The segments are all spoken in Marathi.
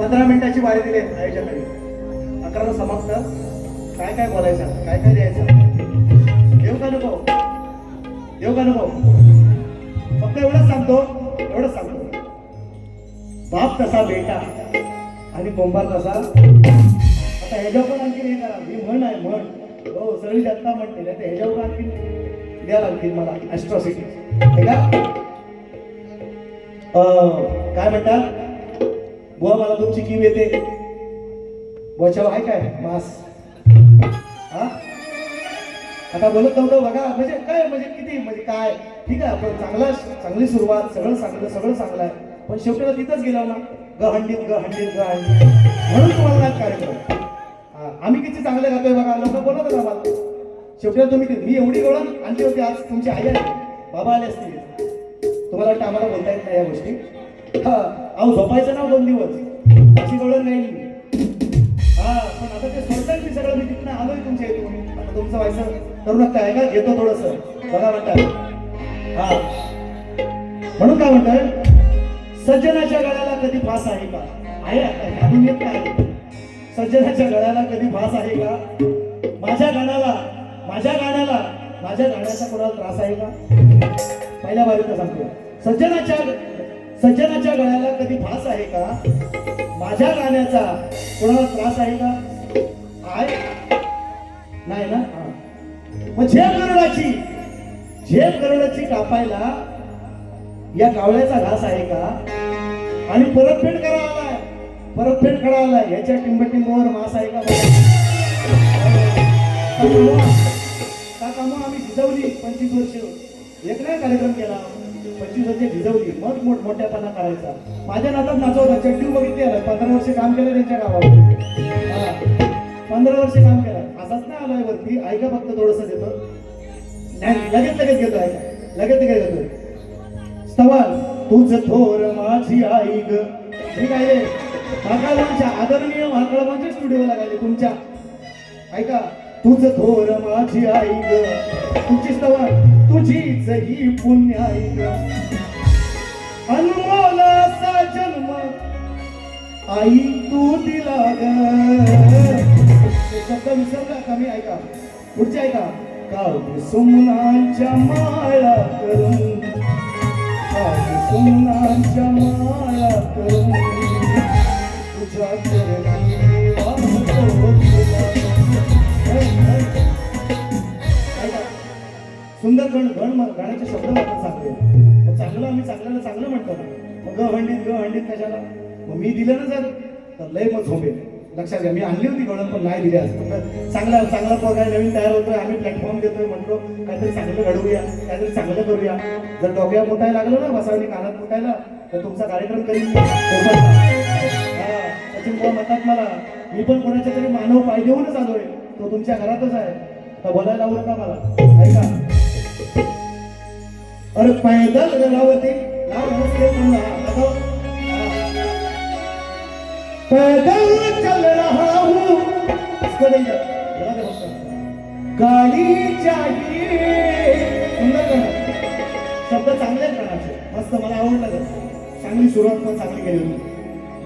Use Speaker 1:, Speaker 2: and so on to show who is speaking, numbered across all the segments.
Speaker 1: 15 मिनिटाची वारी दिली आयोजकांनी. 11ला समाप्त. काय काय बोलायचं, काय काय द्यायचं, देव का नको, देव का नको. फक्त एवढंच सांगतो, एवढंच सांगतो, बाप तसा बेटा आणि कुंभार तसा. आता ह्याच्यावर पण आणखी हे करा, ही म्हण आहे म्हण, हो सगळी जनता म्हणते, नाही तर ह्याच्यावर आणखी द्या लागतील मला ॲस्ट्रॉसिटी. हे का काय म्हणतात, बुवा मला तुमची कीव येते, बुवाच्यावर आहे काय मास. हा आता बोलत नव्हतं बघा, म्हणजे काय, म्हणजे किती, म्हणजे काय, ठीक आहे आपण चांगली सुरुवात, सगळं चांगलं आहे, पण शेवटीला तिथंच गेलो ना, गहंडीत म्हणून तुम्हाला नाही कार्यक्रम. आम्ही किती चांगले गातोय बघा, लोक बोलत होते आम्हाला. शेवटी तुम्ही, मी एवढी गवळण आणली होती, आज तुमची आई आली, बाबा आले असतील. तुम्हाला वाटतं आम्हाला बोलता येत नाही या गोष्टी. अहो झोपायचं ना 2 दिवस, अशी गवळण नाही. पण आता ते सोडलं मी सगळं, मी तिथनं आलोय तुमच्या इथून. आता तुमचं व्हायचं करू नका, आहे का, घेतो थोडस बघा म्हणतात. म्हणून काय म्हणताय, सज्जनाच्या गळ्याला कधी फास आहे का. आहे आता ह्या दुनियेत काय आहे, सज्जनाच्या गळ्याला कधी फास आहे का. माझ्या गाण्याचा कोणाला त्रास आहे का. पहिल्या बारीत सांगतो, सज्जनाच्या गळ्याला कधी फास आहे का. माझ्या गाण्याचा कोणाला त्रास आहे का. आहे नाही ना. मग झेप गरुडाची कापायला या कावळ्याचा घास आहे का. आणि परतफेड करा आलाय याच्या टिंबटिंबावर मास आहे का. कामं आम्ही झिजवली 25 वर्ष, एक नाही कार्यक्रम केला, 25 वर्ष झिजवली, मग मोठ्यापणा करायचा. माझ्या नातात नाचवता चड्डी बघितली, 15 वर्ष काम केलं त्यांच्या गावावर. 15 वर्ष काम केलं, असाच नाही आलाय वरती. ऐका फक्त थोडस देतो, लगेच घेतो, ऐका लगेच घेतो. स्तवन तुझ थोर माझी आई ग, मी गायले महाकाळवांच्या आदरणीय महाकाळवांच्या स्टुडिओला गायले तुमच्या. ऐका, तुझ थोर माझी आई ग, तुझी स्तवन तुझीच ही पुण्य आई ग. अनमोल असा जन्म आई तू दिला ग. शब्द विसरला का मी. ऐका पुढचे, ऐका. काव्य सुमनांच्या माळा करून, काव्य सुमनांच्या माळा करून, तुझ्या चरणी वाहतो तुला. सुंदर गण गाण्याचे शब्द आपण सांगतो. मग चांगलं आम्ही चांगलं म्हणतो ना. मग गहंडीत कशाला. मग मी दिलं ना जर तर लय मग झोपेल. लक्षात घ्या, मी आणली होती गवळण पण नाही दिली. आज चांगला पोरगा नवीन तयार होतोय, आम्ही प्लॅटफॉर्म देतोय, म्हणतो काहीतरी चांगलं घडवूया, काहीतरी चांगलं करूया. जर डोक्या मुतायला लागलो ना, बसावणी कानात मुतायला, तर तुमचा कार्यक्रम करीन. सचिन भाऊ म्हणतात मला, मी पण कोणाच्या तरी मानव पाय देऊनच आलोय, तो तुमच्या घरातच आहे, तर बोलायला लावू नका मला. ऐका, अरे पैदल गलावती लाव नसते पुन्हा, पैदल चल रहा हूँ, गाडी चाहिए. सुंदर गाणं, शब्द चांगले गाण्याचे, मस्त मला आवडलं तर. चांगली सुरुवात पण चांगली केली.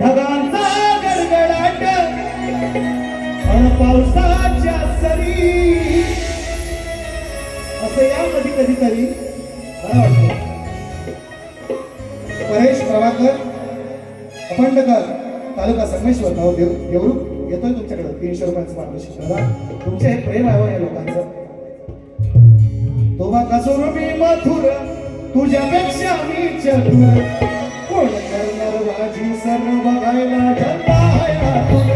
Speaker 1: ढगांचा गडगडाट आणि पावसाच्या सरी, असं या कधीतरी बरं वाटतं. परेश प्रभाकर अपंडकर, तालुका संगमेश्वर, देवरूख येतोय तुमच्याकडे 300 रुपयांचं पारितोषिक करा. तुमचे हे प्रेम आहे या लोकांचं. तोबा कसोर मी मथुर, तुझ्यापेक्षा मी चतुर, कोण करणार माझी सर बघायला जन्मा आहे आतुर,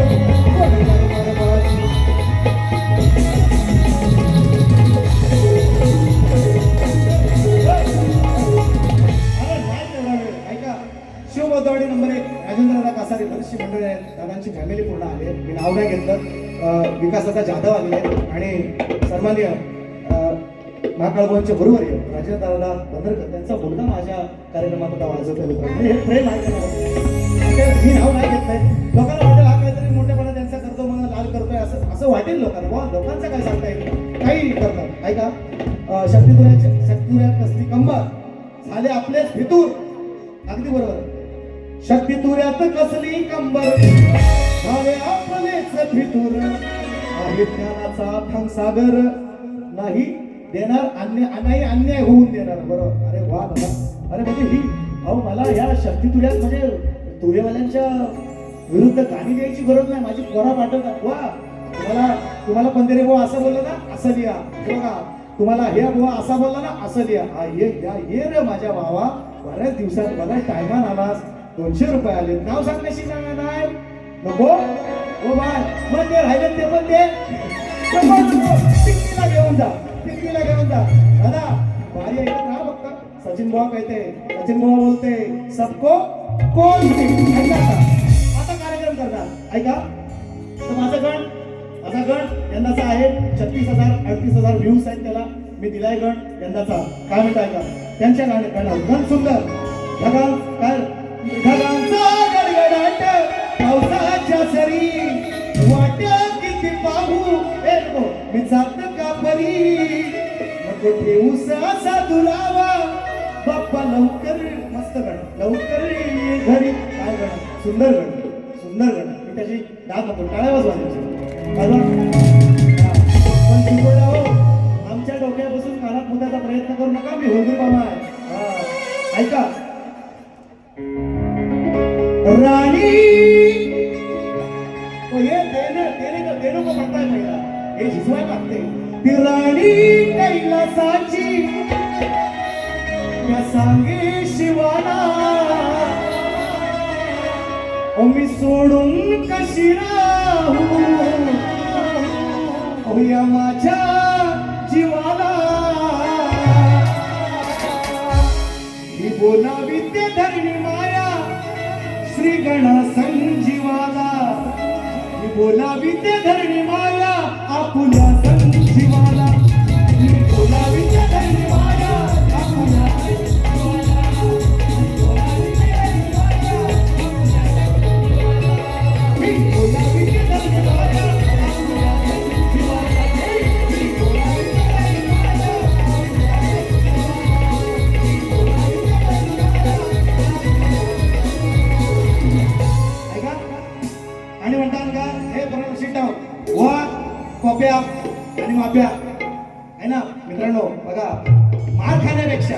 Speaker 1: कोण करणार माझी. शिवबोधवाडी नंबर 1 राजेंद्रदादा कासारे बरीचशी मंडळी आहेत, दादांची फॅमिली पूर्ण आली आहे. मी नाव नाही घेतलं. विकासदादा जाधव आले आहेत आणि सन्माननीय महाकाळभाऊंचे बरोबर आहे राजेंद्रदादा बंदरकर, त्यांचा मुलगा माझ्या कार्यक्रमात आता वाजवतोय. म्हणजे हे प्रेम आहे का. मी नाव नाही घेतलंय. लोकांना वाटेल हा काहीतरी मोठेपणा त्यांचा करतो, मला लाल करतोय, असं वाटेल लोकांना. वा, लोकांचं काय सांगता येईल, काही करतात. ऐका, शक्तिपुऱ्यात कसली कंबर झाले आपलेच भितूर. अगदी बरोबर. शक्ती तुऱ्यात कसली कंबर झाले आपलेच फितूर आहे ज्ञानाचा थांग सागर नाही देणार नाही अन्याय होऊन देणार. बरोबर. अरे वा दादा. अरे म्हणजे ही अहो मला या शक्ती तुऱ्यात म्हणजे तुरेवाल्यांच्या विरुद्ध गाणी द्यायची गरज नाही. माझी पोरा पाठवतात. वा तुम्हाला पंधरे बुवा असं बोललं ना असं लिहा. बघा तुम्हाला हे बुवा असा बोलला ना असं लिहा. हा ये रे माझ्या भावा बऱ्याच दिवसात बघा टायमान आलास 200 रुपये आले. नाव सांगण्याशी नाही नको ओ बाय मग ते राहिले ते पण ते टिकलीला घेऊन जा. टिकलीला घेऊन जा दादा. भारी ऐकत राहा फक्त. सचिन बुवा कहते सचिन बुवा बोलते सबको कोण ऐका आता कार्यक्रम करणार ऐका. तर माझा गण यंदाचा आहे 36,000-38,000 व्ह्यूज आहेत त्याला मी दिलाय गण यंदाचा. काय म्हणताय का त्यांच्या गाण्यात गण सुंदर ढगांचा गडगडाट पावसाच्या सरी वाट किती पाहू मी जात का परी नको ठेवूस असा दुरावा बाप्पा लवकर. मस्त गण लवकर ये घरी. काय गण सुंदर गण मी त्याची दाद नको टाळ्या वाजवायची. पण चिकोडा हो आमच्या डोक्यापासून कानात मुद्याचा प्रयत्न करू नका. मी होलगी मामा आहे. ऐका राणी हे देणं म्हणताय पहिला हे झिजवायला लागते. ती राणी कैलासाची सांगे शिवाला मी सोडून कशी राहू या माझ्या जीवाला. ही बोलावी ते धरणी माया श्री गण संजीवाला. ही बोलावी ते धरणी माया आपुल्या संजीवाला. ही बोलावी ते धरणी माया आपुल्या आणि म्हणतात का हे बरोबर शिटाव वा कॉप्या आणि माप्या आहे ना मित्रांनो. बघा मार खाण्यापेक्षा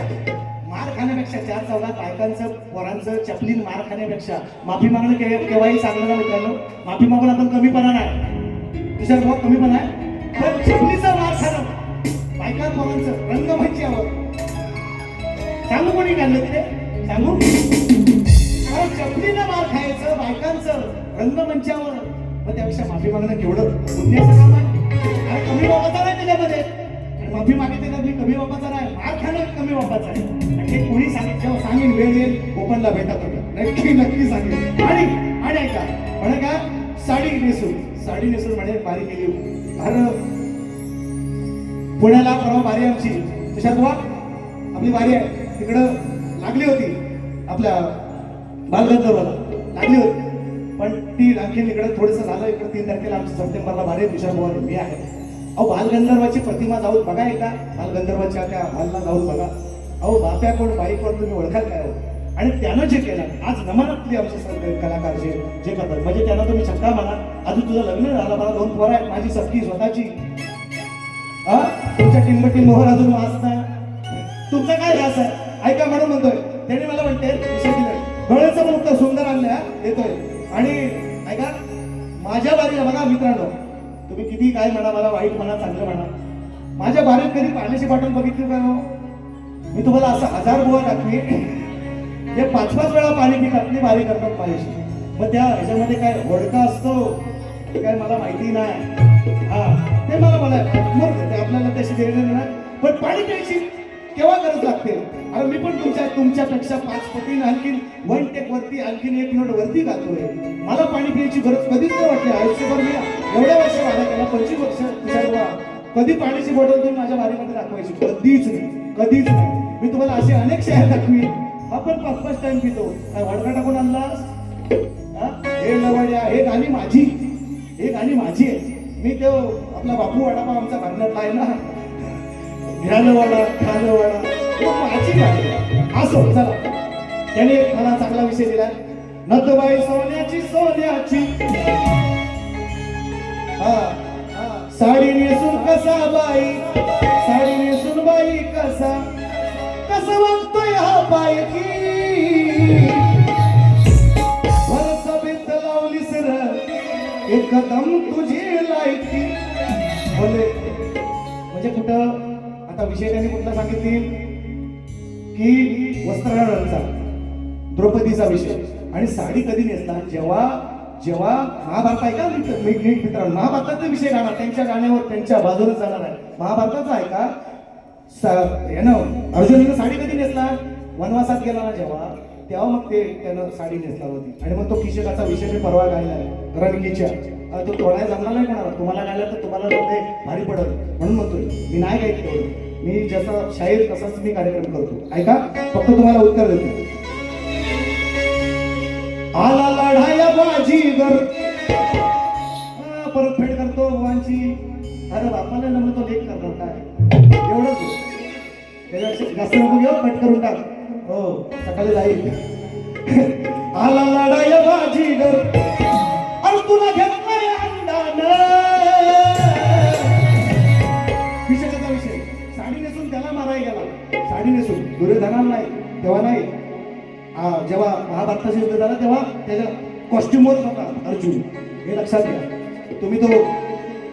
Speaker 1: 4 चौघात बायकांचं पोरांचं चपलीन मार खाण्यापेक्षा माफी मागणं केव्हाही चांगलं ना मित्रांनो. माफी मागून आपण कमीपणा नाही तुझ्या भाऊ कमीपणा आहे. पण चपलीचं मार खाणं बायका पोरांचं रंगमंचावर सांगू कोणी काढलं तिथे सांगू. चपलीनं मार खायचं बायकांचं रंगमंचावर. मग त्यापेक्षा माफी मागणं केवढं पुण्याचं काम आहे. आणि कमी बाबाचा नाही त्याच्यामध्ये. आणि माफी मागितली तर मी कमी बाबाचा नाही मार खाणं कमी बाबाचा आहे. आणि हे कोणी जेव्हा सांगेन वेळ येईल ओपनला भेटा तुम्ही नक्की सांगेन. आणि ऐका म्हणे का साडी नेसून म्हणे बारी केली. अरे पुण्याला परवा बारी आमची तुषार बुवा आपली बारी आहे तिकडं लागली होती आपल्या बालगंधर्वाला लागली होती. पण ती आणखीन इकडे थोडंसं झालं. इकडे 3 तारखेला आमच्या सप्टेंबरला भारी तुषार बुवा मी आहे. अहो बालगंधर्वाची प्रतिमा जाऊन बघा एकदा. बालगंधर्वाच्या त्या हॉलला जाऊन बघा. अहो बाप्या कोण बाई कोण तुम्ही ओळखाल काय हो. आणि त्यानं जे केलं आज नमनातली आमचे सर्व कलाकार जे करतात म्हणजे त्यांना तुम्ही छक्का म्हणा. अजून तुझं लग्न झालं मला 2 पोरं आहेत माझी सख्खी स्वतःची. तुमच्या टिंबटी मोहर अजून वास नाही तुमचा काय रास आहे ऐका म्हणून म्हणतोय. त्याने मला म्हणते डोळ्याचं पण उत्तर सुंदर आणलंय देतोय. आणि ऐका माझ्या बारीला बघा मित्रांनो तुम्ही किती काय म्हणा मला वाईट म्हणा चांगलं म्हणा माझ्या बारीत कधी पाण्याची बॉटल बघितली काय हो. मी तुम्हाला असं 1000 बुवा दाखवी जे 5-5 वेळा पाणी पितात ती बारी करतात पाण्याची. मग त्या ह्याच्यामध्ये काय वडका असतो ते काय मला माहिती नाही. ते मला ते आपल्याला त्याशी देणं नाही. पण पाणी प्यायची केव्हा गरज लागते. अरे मी पण तुमच्यापेक्षा 5 पटीने आणखीन 1 टेक वरती आणखीन 1 नोट वरती गातोय. मला पाणी पिण्याची गरज कधीच नाही वाटली. आयुष्यभर मी एवढ्या वर्ष वाढा केला 25 वर्ष तुझ्या कधी पाण्याची बॉटल तुम्ही माझ्या बारीमध्ये दाखवायची कधीच नाही. मी तुम्हाला असे अनेक शहर दाखवी आपण 5-5 टाइम पितो. काय वडका टाकून आणलास हे लवड्या हे गाणी माझी आहे. मी तो आपला बापू वडापाव आमचा भरण्यातला आहे ना घ्यायला वाडा खायला वाडा तो माझी गाणी असो. चला त्याने मला चांगला विषय दिला नथबाई सोन्याची सोन्याची हा साडी नेसून कसा बाई, साडी नेसून बाई कसा कसा वागतोय हा बायकी, भर सभेत लावलीस र एकदम तुझी लायकी. म्हणजे कुठं आता विषय त्यांनी कुठला सांगितली की वस्त्रहरणचा, द्रौपदीचा विषय. आणि साडी कधी नेसला, जेव्हा जेव्हा महाभारत ऐका नीट मित्रांनो, महाभारताचा विषय गाणार, त्यांच्या गाण्यावर त्यांच्या बाजूला जाणार आहे. महाभारताचा ऐका, अर्जुनानं साडी कधी नेसला, वनवासात गेला ना जेव्हा, तेव्हा मग ते त्यानं साडी नेसला होती. आणि मग तो किशकाचा विषय मी परवा गायला रणगीच्या, तो तोडायला जमला नाही कोणाला, तुम्हाला गायला तर तुम्हाला भारी पडत, म्हणून म्हणतोय मी नाही गायत तेवढं, मी जसा शाहीर तसाच मी कार्यक्रम करतो. ऐका, फक्त तुम्हाला उत्तर देतो. आला लढाया बाजीगर, परत फेड करतो भगवानची. अरे बापाला नमलं तो लेख करणार काय, एवढंच त्याच्यापेक्षा जास्त नको घेऊ, कट करून टाक. हो सकाळी जाईल. आला लढाया बाजीगर, अरे तुला घेतलाय अंडानं. विषयाचा विषय, साडी नेसून त्याला मारायला गेला, साडी नेसून दुर्योधनाला नाही, तेव्हा नाही, जेव्हा महाभारताचा युद्ध झाला तेव्हा त्याच्या कॉस्ट्युमवर होता अर्जुन, हे लक्षात घ्या तुम्ही. तो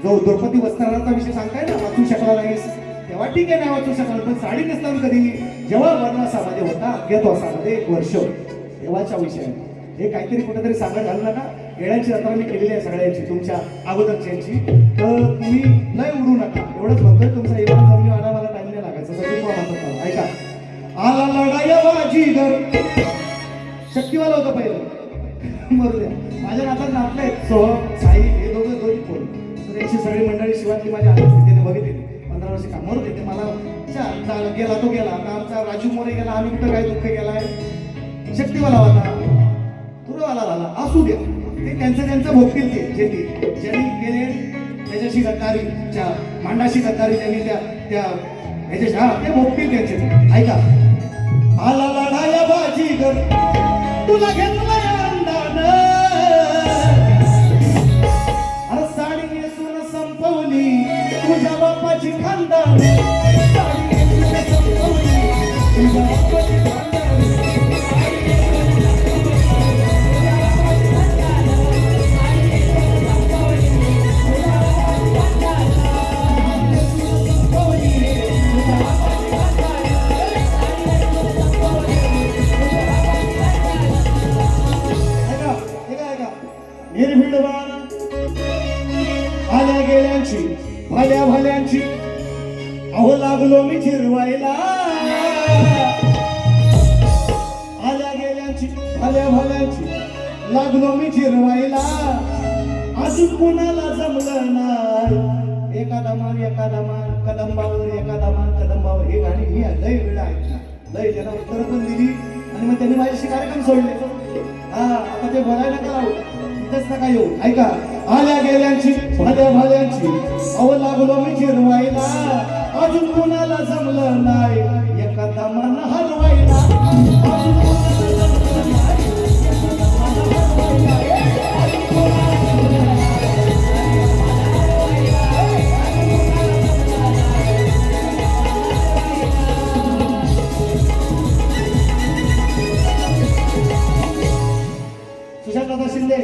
Speaker 1: जो द्रौपदी वस्त्रहरणाचा विषय सांगताय ना, वाचू शकला नाहीस तेव्हा ठीक आहे, नाही वाचू शकला, पण साडी नेसताना कधी, जेव्हा वनवासामध्ये होता अज्ञातवासामध्ये 1 वर्ष, तेव्हाचा विषय. हे काहीतरी कुठेतरी सांगत घालू नका. येण्याची यात्रा मी केलेली आहे सगळ्यांची, तुमच्या अगोदरच्यांची, तर तुम्ही लय उडू नका, एवढंच म्हणतोय. तुमचा इमान जमिनी वाढा, मला टाइम नाही लागायचं, सगळी म्हणतात. ऐका, आला लढाया बाजीगर, शक्तीवाला होता पहिलं, मरू द्या. माझ्या नातात नातलंय सोहम साई, हे दोघं दोन्ही फोन, तर यांची सगळी मंडळी शिवातली माझ्या आल्या स्थितीने बघितली. 15 वर्ष कामावर होते ते, मला गेला तो गेला, आता आमचा राजू मोरे गेला, आम्ही कुठं काय दुःख गेलाय. शक्तीवाला होता, तुरवाला झाला, असू द्या, ते त्यांचं भोगतील. ते जे ते ज्यांनी गेले त्याच्याशी गद्दारीच्या मांडाशी गद्दारी त्यांनी त्या ह्याच्याशी, हा ते भोगतील त्यांचे. ऐका, आला लढाया बाजीगर, तुला घेतलाय अंडानं. अरे साडी नेसून संपवली तुझ्या बापाची खानदान, साडी नेसून संपवली तुझ्या बापाची खानदान. निर्भीडवान आल्या गेल्यांची, भल्या भल्यांची, अहो लागलो मी जिरवायला. आल्या गेल्यांची, भल्या भल्यांची, लागलो मी जिरवायला. अजून कुणाला जमलं नाही, एखादा मान कदंबावर, एखादा मान कदंबावर. हे गाणी मी लय वेळ ऐकला, लय त्यांना उत्तर पण दिली, आणि मग त्यांनी माझ्याशी कार्यक्रम सोडले. आता ते बोलायला का लावू, तिथंच नका येऊ. ऐका, आल्या गेल्यांची, भल्या भल्यांची, अहो लागलो मी जिरवायला. अजून कोणाला जमलं नाही, एखादा मन हरवायला. अजून कोणाला जमलं नाही, एखादा मन हरवायला. सुजाता शिंदे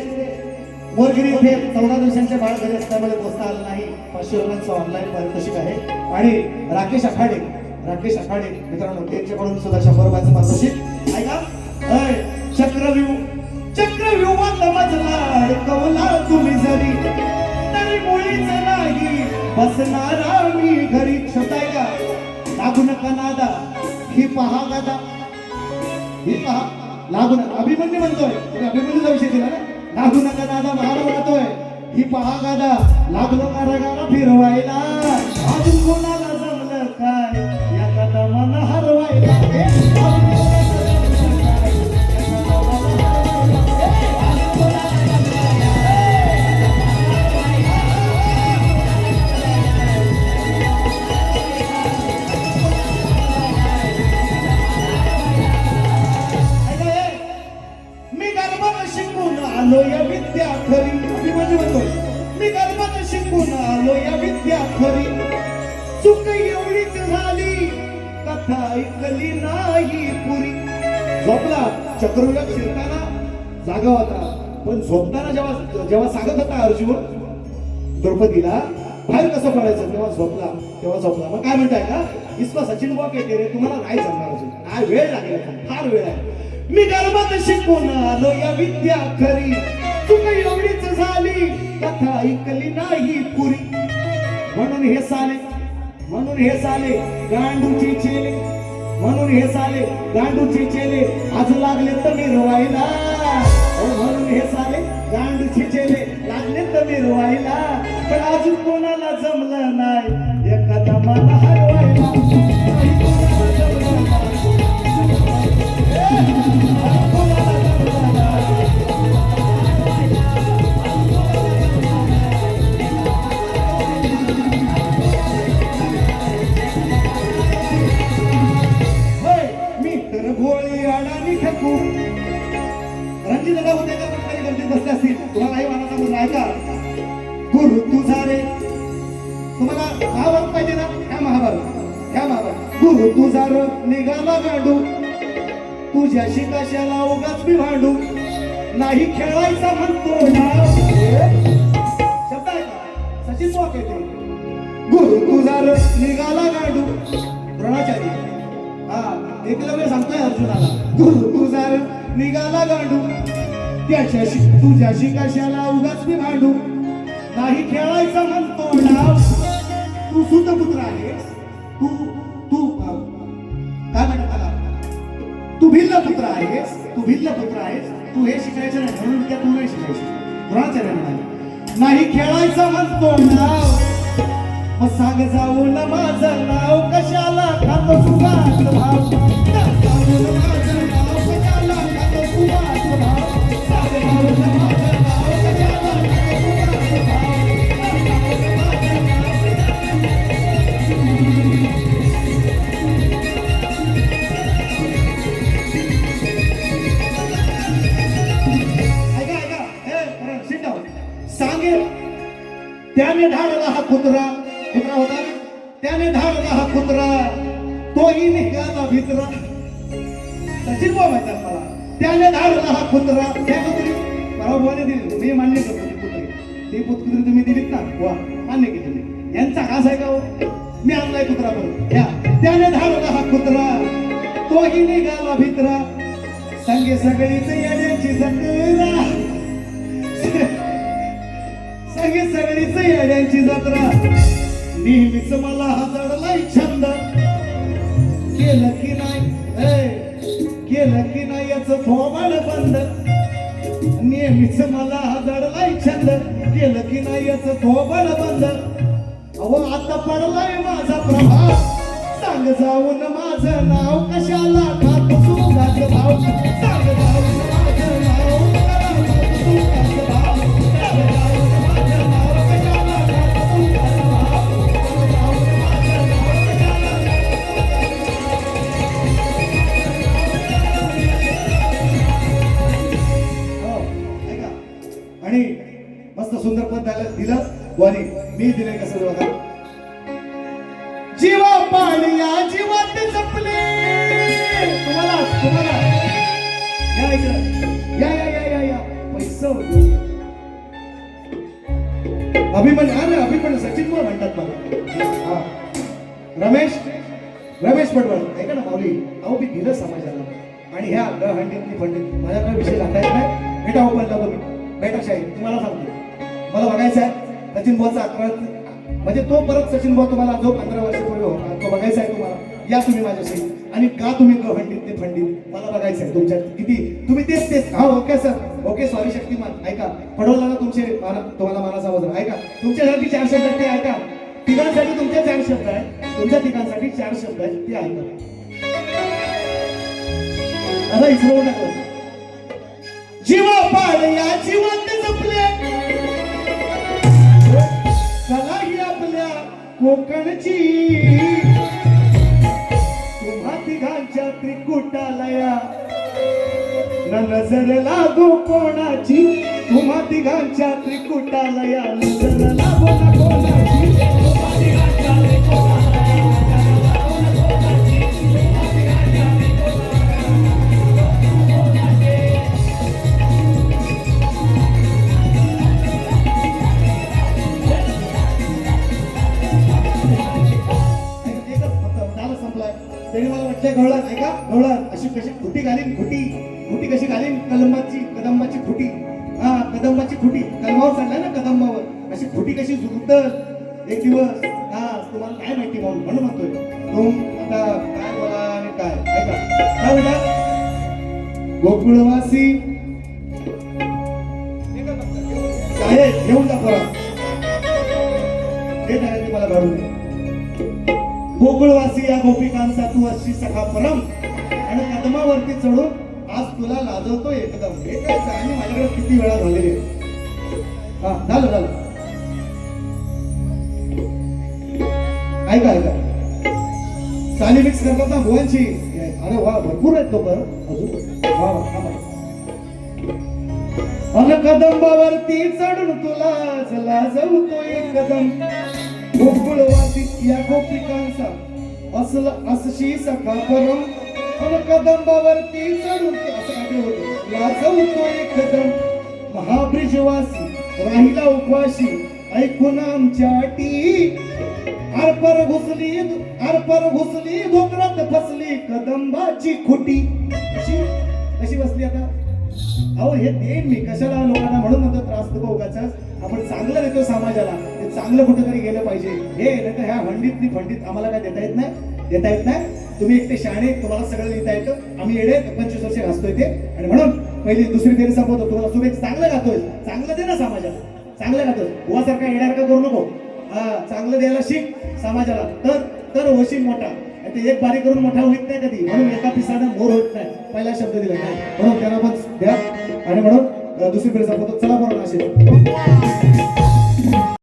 Speaker 1: मोरगिरी इथे 14 दिवसांच्या बाळ घरी असल्यामुळे पोचता आलं नाही. 500 रुपयांचं ऑनलाईन पारितोषिक आहे. आणि राकेश आखाडे मित्रांनो, त्यांच्याकडून सुद्धा 100 रुपयांचं पारितोषिक. ऐका, चक्रव्यूहात मजला कवला तुम्ही जरी, तरी मुळीच नाही बसणारा मी घरी. शब्द ऐका, लागू नका नादा, ही पहा गादा, ही पहा लागू नका. अभिमन्यू म्हणतोय, अभिमन्यूचा विषय दिला ना, लागू नका दादा महाराज म्हणतोय, ही पहा गादा, लागलो का रगाला फिरवायला. अजून कोणाला जमलं काय, एखादा मन हरवायला. मी गर्भ कथा ऐकली नाही पुरी. झोपला चक्रव्यूहात शिरताना जागा होता, पण झोपताना जेव्हा सांगत होता अर्जुन द्रौपदीला बाहेर कसं पडायचं तेव्हा झोपला. मग काय म्हणताय का, इसको सचिन बॉक येते रे, तुम्हाला नाही जमणार अजून, काय वेळ लागेल, फार वेळ आहे. मी गर्भात शिकून आलो या विद्या खरी, चूक एवढीच झाली कथा ऐकली नाही पुरी. म्हणून हे साले गांडूचे चेले, आज लागले तर मिरवायला. म्हणून हे साले गांडूचे चेले लागले तर मिरवायला, पण अजून कोणाला जमलं नाही एखादा मला हरवायला. भोळी अडाणी ठकू रणजित दादा होते का कुठेतरी गर्दीत बसले असतील. तुम्हालाही मानाचा मुलगा आहे का, गुरु तुझा रे, तुम्हाला महाभारत पाहिजे ना, ह्या महाभारत. गुरु तुझा रे निघाला गांडू, तुझ्याशी कशाला उगाच मी भांडू, नाही खेळायचा म्हणतो ना. शब्द आहे का, सचिन बॉक येते. गुरु तुझा रे निघाला गांडू, द्रोणाचार्य एकलव्य सांगतोय अर्जुनाला, गुरु तुझा निघाला गांडू, तुझ्याशी कशाला उगाच मी भांडू, नाही खेळायचं म्हणतो नाव. तू सुतपुत्र आहेस, तू काय म्हणतात मला, तू भिल्ल पुत्र आहेस, तू हे शिकायचं नाही म्हणून त्या तू नाही शिकायचं. द्रोणाचार्य म्हणाले, नाही खेळायचं म्हणतो नाव, मग सांग जाऊन माझं नाव कशाला खातो सुभाष भाव. जाऊन माझं नाव कशाला खातो सुभाष भाव. जाऊन माझं नाव कशाला खातो सुभाष भाव. सांगे त्याने धाडला हा कुत्रा होता, त्याने धाडला हा कुत्रा, तोही निघाला भित्रा. सचिन भाऊ म्हणतात मला, त्याने धाडला हा कुत्रा. त्या कुत्री बरोबर दिली, मी मान्य करतो. ती कुत्री तुम्ही दिलीत ना, वा मान्य केली तुम्ही. यांचा खास आहे का हो, मी आणलाय कुत्रा बरोबर. त्याने धाडला हा कुत्रा, तोही निघाला भित्रा. संगे सगळीच येण्याची जत्रा, संगे सगळीच येण्याची जत्रा. नेहमीच मला हा जडलाय छंद, केलं की नाही याच थोबाड बंद. नेहमीच मला हा जडलाय छंद, केलं की नाही याच थोबाड बंद. अहो आता पडलाय माझा प्रभाव, सांग जाऊन माझं नाव कशाला खातो सुभाष भाव. सांग जाऊन माझं नाव कशाला खातो सुभाष भाव. सांग जाऊन माझं नाव कशाला खातो सुभाष भाव. आणि मस्त सुंदर पद दिलं वाणी मी दिले कसं बघा. जीवा पाळल्या जीवात जपले, तुम्हाला या इकडं या पैसा अभिमन्यू सचिन मुळे म्हणतात मला. रमेश पटवळ ऐका ना माऊली, अहो मी दिलं समाजाला आणि ह्या हंडीतली फंडीत माझ्याकडे विषय घालता येत नाही. भेटा ओपनला तुम्ही बैठक शाही तुम्हाला सांगतो, मला बघायचं आहे सचिन बुवाचा म्हणजे तो परत सचिन बुवा तुम्हाला जो 15 वर्षापूर्वी होता तो बघायचा आहे तुम्हाला. या तुम्ही माझ्याशी आणि का तुम्ही फंडीत ते फंडीत मला बघायचं आहे तुमच्या किती तुम्ही तेच. हा okay sir, okay sorry Shaktimaan. ऐका पडवला तुम्हाला मानाचा वजन ऐका, तुमच्यासाठी 4 शब्द ते ऐका. तिघांसाठी तुमचे 4 शब्द आहे, तुमच्या तिघांसाठी 4 शब्द आहेत ते ऐका. आता इसरवू नका. जीवा पाळल्या जीवात जपले, कला ही आपल्या कोकणची. तुम्हा तिघांच्या त्रिकुटालया न नजर लागो कोणाची. तुम्हा तिघांच्या त्रिकुटालया नजर लागो ना कोणाची. तुम्हा तिघांच्या त्रिकुटालया नजर लागो ना कोणाची. त्याने मला वाटतंय गवळण, ऐका गवळण अशी कशी खुटी घालीन, खुटी कशी घालीन, कदंबाची खुटी. हा कदंबाची खुटी, कलमावर चढलाय ना कदंबावर, अशी खुटी कशी झुकतल एक दिवस. हा तुम्हाला काय माहिती म्हणून म्हणतोय आता काय बोला आणि काय ऐका. काय बेटा गोकुळवासी काय घेऊन दाखवा हे नाही मला काढून दे. गोकुळवासी या गोपिकांचा तू अशी सखा परम आणि कदमावरती चढून आज तुला लाजवतो एकदम. हे काय आणि माझ्याकडे किती वेळा झालेली आहे. हा झालं ऐका ऐका साली मिक्स करतात ना भुवांची. अरे वा भरपूर आहेत लोक अजून. वा वा अन कदंबावरती चढून तुला लाजवतो एकदम. गोकुळवासी या गोपिकांचा असशी सखा परम अन कदंबावरती चढून असं काय होतं लाजवतो एकदम. महाब्रिजवासी राहिला उपवाशी ऐकून आमच्या अटी. आरपर घुसली धोकरात फसली कदंबाची खुटी. कशी बसली आता. अहो हे देईन मी कशाला लोकांना म्हणून म्हणतो त्रास नको उगाचाच. आपण चांगलं देतो समाजाला, ते चांगलं कुठेतरी गेलं पाहिजे. हे नाही तर ह्या हंडीतली फंडीत आम्हाला काय देता येत नाही. तुम्ही एकटे शहाणे, तुम्हाला सगळं लिहिता येतं. आम्ही येडे 25 वर्ष घासतोय ते. आणि म्हणून पहिली दुसरी फेरी संपवतो. तुम्हाला शुभेच्छा. चांगलं गातोय, चांगलं दे ना समाजाला, चांगलं गातोय. उवासारखा येण्यासारखा करू नको. हा चांगलं द्यायला शिक समाजाला, तर होशील मोठा. ते एक बारी करून मोठा होत नाही कधी. म्हणून एका पिसानं मोर होत नाही. पहिला शब्द दिला नाही म्हणून त्यांना पण द्या. आणि म्हणून दुसरी फेरी संपवतो. चला बरोबर असे